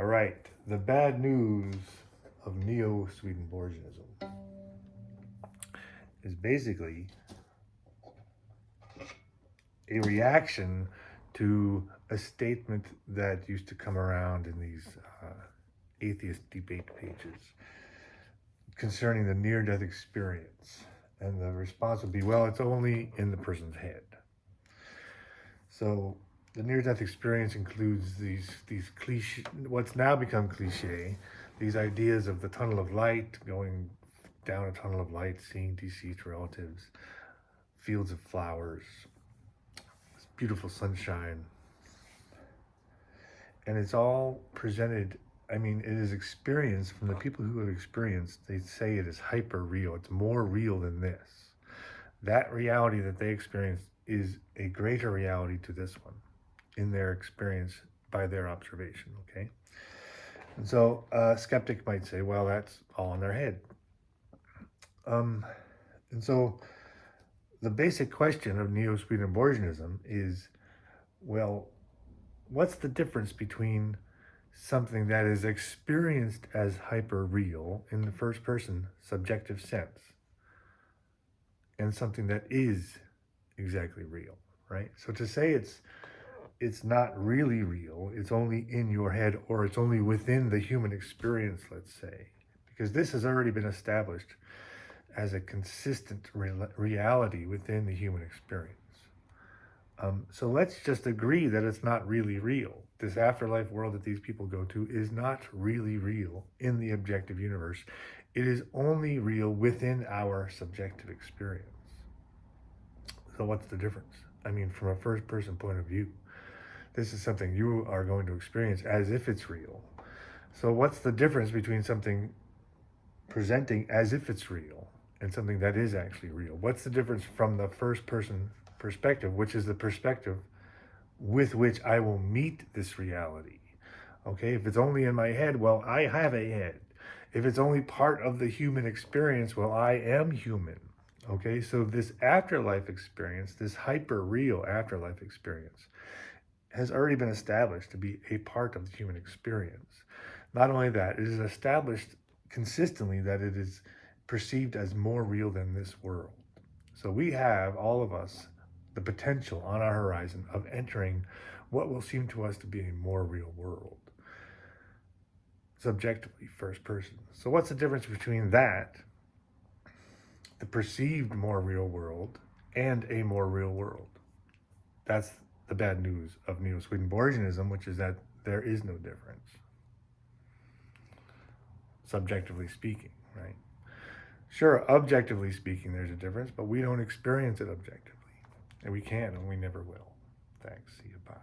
All right, the bad news of Neo-Swedenborgianism is basically a reaction to a statement that used to come around in these atheist debate pages concerning the near-death experience. And the response would be, well, it's only in the person's head. So the near-death experience includes these cliche, what's now become cliche, these ideas of the tunnel of light, going down a tunnel of light, seeing deceased relatives, fields of flowers, beautiful sunshine. And it's all presented, it is experienced from the people who have experienced, they say it is hyper real. It's more real than this. That reality that they experienced is a greater reality to this one in their experience by their observation, okay? And so a skeptic might say, well, that's all in their head. And so the basic question of Neo-Swedenborgianism is, well, what's the difference between something that is experienced as hyper-real in the first-person subjective sense and something that is exactly real, right? So to say it's not really real, it's only in your head, or it's only within the human experience, let's say, because this has already been established as a consistent reality within the human experience. So let's just agree that it's not really real. This afterlife world that these people go to is not really real in the objective universe. It is only real within our subjective experience. So what's the difference? From a first-person point of view, this is something you are going to experience as if it's real. So what's the difference between something presenting as if it's real and something that is actually real? What's the difference from the first-person perspective, which is the perspective with which I will meet this reality? Okay, if it's only in my head, well, I have a head. If it's only part of the human experience, well, I am human. Okay, so this afterlife experience, this hyper-real afterlife experience, has already been established to be a part of the human experience. Not only that, it is established consistently that it is perceived as more real than this world. So we have, all of us, the potential on our horizon of entering what will seem to us to be a more real world, subjectively, first person. So what's the difference between that, the perceived more real world, and a more real world? That's the bad news of Neo-Swedenborgianism, which is that there is no difference, subjectively speaking, right? Sure, objectively speaking, there's a difference, but we don't experience it objectively. And we can't, and we never will. Thanks. See you. Bye.